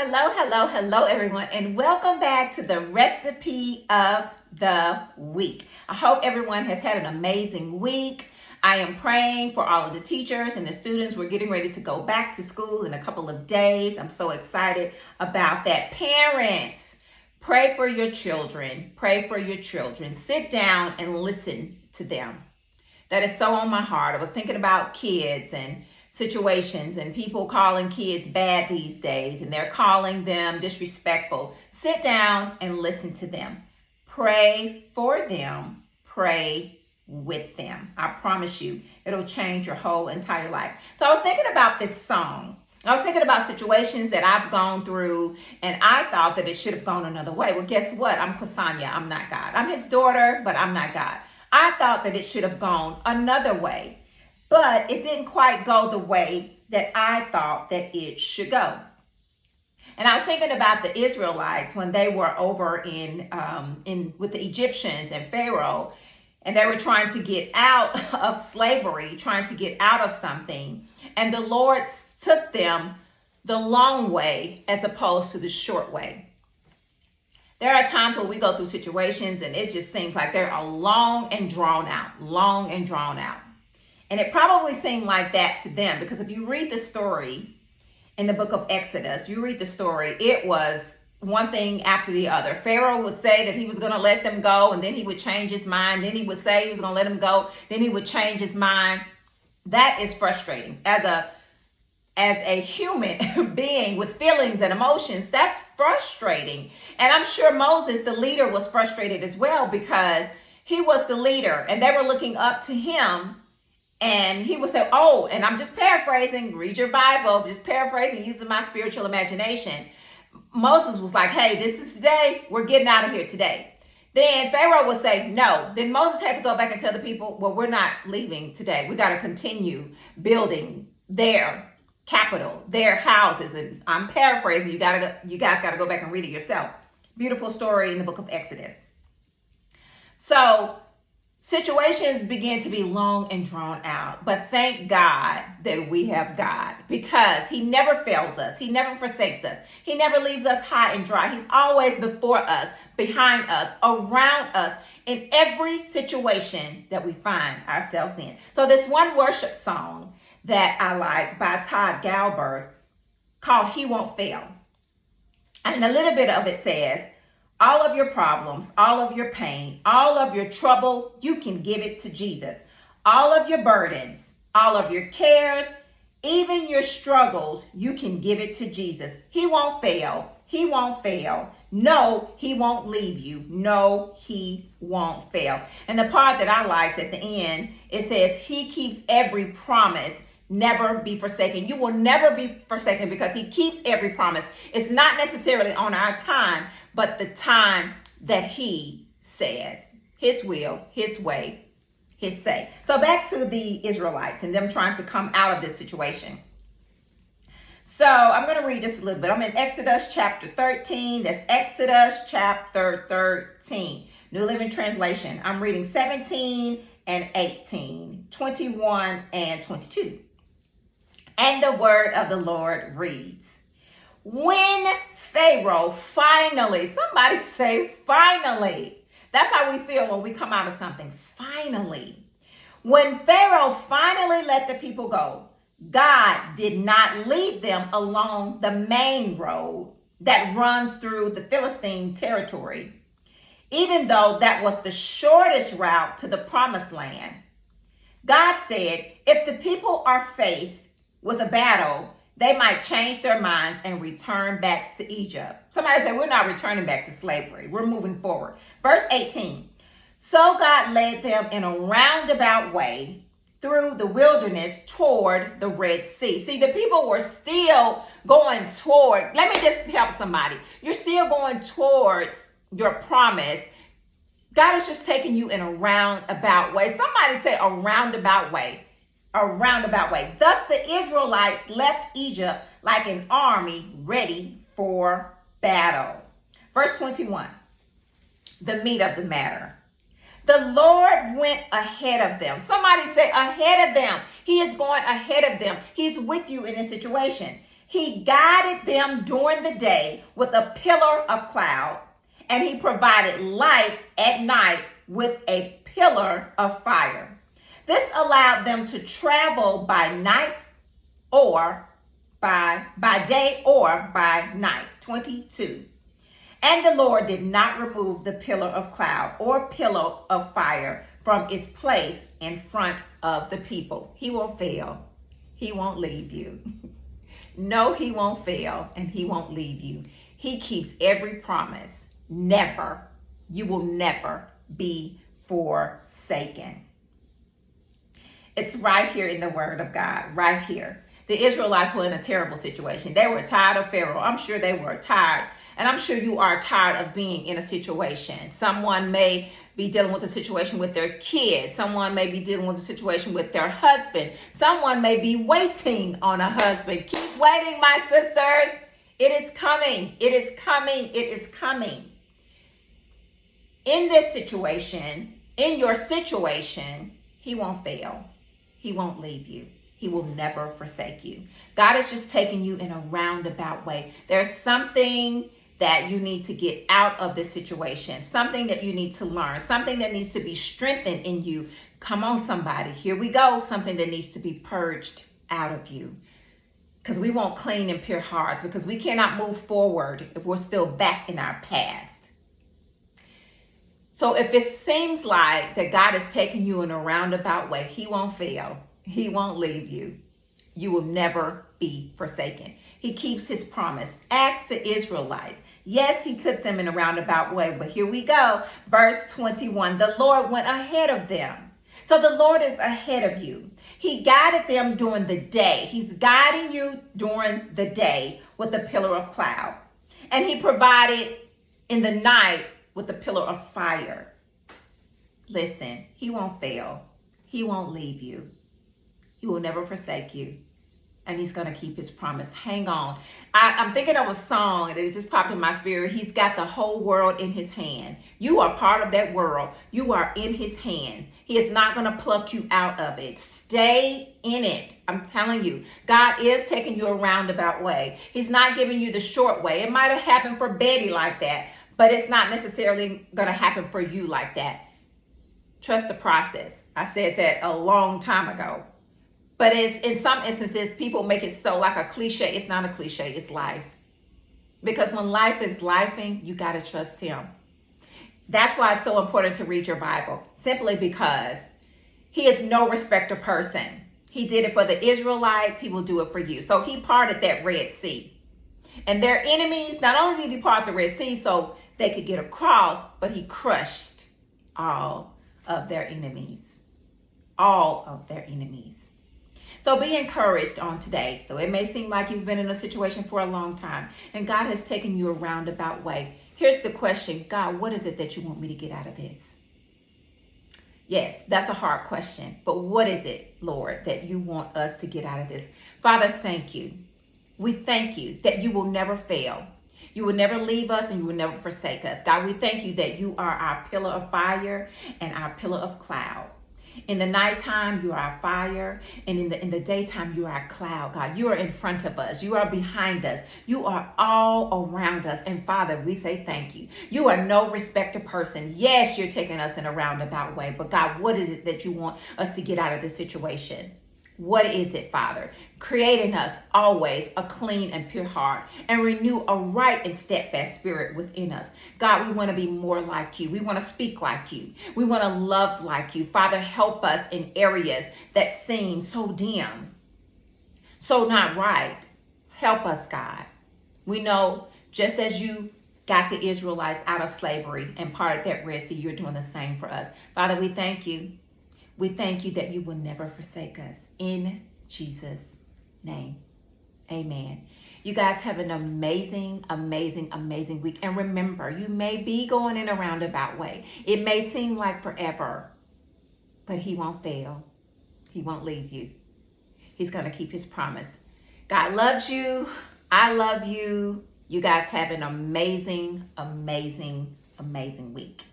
Hello, hello, hello, everyone, and welcome back to the recipe of the week. I hope everyone has had an amazing week. I am praying for all of the teachers and the students. We're getting ready to go back to school in a couple of days. I'm so excited about that. Parents, pray for your children. Pray for your children. Sit down and listen to them. That is so on my heart. I was thinking about kids and situations and people calling kids bad these days, and they're calling them disrespectful. Sit down and listen to them. Pray for them. Pray with them. I promise you, it'll change your whole entire life. So I was thinking about this song. I was thinking about situations that I've gone through, and I thought that it should have gone another way. Well, guess what? I'm Ksania. I'm not God. I'm his daughter, but I'm not God. I thought that it should have gone another way, but it didn't quite go the way that I thought that it should go. And I was thinking about the Israelites when they were over in with the Egyptians and Pharaoh, and they were trying to get out of slavery, trying to get out of something, and the Lord took them the long way as opposed to the short way. There are times where we go through situations and it just seems like they're long and drawn out, long and drawn out. And it probably seemed like that to them, because if you read the story in the book of Exodus, you read the story, it was one thing after the other. Pharaoh would say that he was going to let them go, and then he would change his mind. Then he would say he was going to let them go. Then he would change his mind. That is frustrating. As a human being with feelings and emotions, that's frustrating. And I'm sure Moses, the leader, was frustrated as well, because he was the leader and they were looking up to him. And he would say, oh, and I'm just paraphrasing, read your Bible, just paraphrasing, using my spiritual imagination. Moses was like, hey, this is today. We're getting out of here today. Then Pharaoh would say, no. Then Moses had to go back and tell the people, well, we're not leaving today. We got to continue building their capital, their houses. And I'm paraphrasing. You guys got to go back and read it yourself. Beautiful story in the book of Exodus. So situations begin to be long and drawn out, but thank God that we have God, because he never fails us. He never forsakes us. He never leaves us high and dry. He's always before us, behind us, around us, in every situation that we find ourselves in. So this one worship song that I like by Todd Galberth called He Won't Fail. And a little bit of it says, all of your problems, all of your pain, all of your trouble, you can give it to Jesus. All of your burdens, all of your cares, even your struggles, you can give it to Jesus. He won't fail. He won't fail. No, he won't leave you. No, he won't fail. And the part that I like at the end, it says, he keeps every promise. Never be forsaken. You will never be forsaken, because he keeps every promise. It's not necessarily on our time, but the time that he says. His will, his way, his say. So back to the Israelites and them trying to come out of this situation. So I'm going to read just a little bit. I'm in Exodus chapter 13. That's Exodus chapter 13. New Living Translation. I'm reading 17 and 18, 21 and 22. And the word of the Lord reads, when Pharaoh finally, somebody say finally. That's how we feel when we come out of something. Finally. When Pharaoh finally let the people go, God did not lead them along the main road that runs through the Philistine territory, even though that was the shortest route to the promised land. God said, if the people are faced with a battle, they might change their minds and return back to Egypt. Somebody said, we're not returning back to slavery. We're moving forward. Verse 18. So God led them in a roundabout way through the wilderness toward the Red Sea. See, the people were still going toward, let me just help somebody. You're still going towards your promise. God is just taking you in a roundabout way. Somebody say a roundabout way. A roundabout way. Thus the Israelites left Egypt like an army ready for battle. Verse 21, the meat of the matter. The Lord went ahead of them. Somebody say ahead of them. He is going ahead of them. He's with you in this situation. He guided them during the day with a pillar of cloud, and he provided light at night with a pillar of fire. This allowed them to travel by night or by day or by night. 22. And the Lord did not remove the pillar of cloud or pillar of fire from its place in front of the people. He won't fail. He won't leave you. No, he won't fail, and he won't leave you. He keeps every promise. Never. You will never be forsaken. It's right here in the word of God, right here. The Israelites were in a terrible situation. They were tired of Pharaoh. I'm sure they were tired. And I'm sure you are tired of being in a situation. Someone may be dealing with a situation with their kids. Someone may be dealing with a situation with their husband. Someone may be waiting on a husband. Keep waiting, my sisters. It is coming. It is coming. It is coming. In this situation, in your situation, he won't fail. He won't leave you. He will never forsake you. God is just taking you in a roundabout way. There's something that you need to get out of this situation, something that you need to learn, something that needs to be strengthened in you. Come on, somebody. Here we go. Something that needs to be purged out of you. Because we want clean and pure hearts, because we cannot move forward if we're still back in our past. So if it seems like that God is taking you in a roundabout way, he won't fail. He won't leave you. You will never be forsaken. He keeps his promise. Ask the Israelites. Yes, he took them in a roundabout way, but here we go. Verse 21, the Lord went ahead of them. So the Lord is ahead of you. He guided them during the day. He's guiding you during the day with a pillar of cloud. And he provided in the night with a pillar of fire. Listen, he won't fail. He won't leave you. He will never forsake you. And he's going to keep his promise. Hang on. I'm thinking of a song that just popped in my spirit. He's got the whole world in his hand. You are part of that world. You are in his hand. He is not going to pluck you out of it. Stay in it. I'm telling you, God is taking you a roundabout way. He's not giving you the short way. It might have happened for Betty like that, but it's not necessarily going to happen for you like that. Trust the process. I said that a long time ago. But it's, in some instances, people make it so like a cliche. It's not a cliche. It's life. Because when life is lifing, you got to trust him. That's why it's so important to read your Bible. Simply because he is no respecter person. He did it for the Israelites. He will do it for you. So he parted that Red Sea. And their enemies, not only did he part the Red Sea so they could get across, but he crushed all of their enemies. All of their enemies. So be encouraged on today. So it may seem like you've been in a situation for a long time and God has taken you a roundabout way. Here's the question. God, what is it that you want me to get out of this? Yes, that's a hard question. But what is it, Lord, that you want us to get out of this? Father, thank you. We thank you that you will never fail. You will never leave us and you will never forsake us. God, we thank you that you are our pillar of fire and our pillar of cloud. In the nighttime, you are our fire, and in the daytime, you are our cloud, God. You are in front of us. You are behind us. You are all around us. And Father, we say thank you. You are no respecter person. Yes, you're taking us in a roundabout way, but God, what is it that you want us to get out of this situation? What is it, Father? Create in us always a clean and pure heart and renew a right and steadfast spirit within us. God, we want to be more like you. We want to speak like you. We want to love like you. Father, help us in areas that seem so dim, so not right. Help us, God. We know just as you got the Israelites out of slavery and parted that Red Sea, you're doing the same for us. Father, we thank you. We thank you that you will never forsake us. In Jesus' name, amen. You guys have an amazing, amazing, amazing week. And remember, you may be going in a roundabout way. It may seem like forever, but he won't fail. He won't leave you. He's going to keep his promise. God loves you. I love you. You guys have an amazing, amazing, amazing week.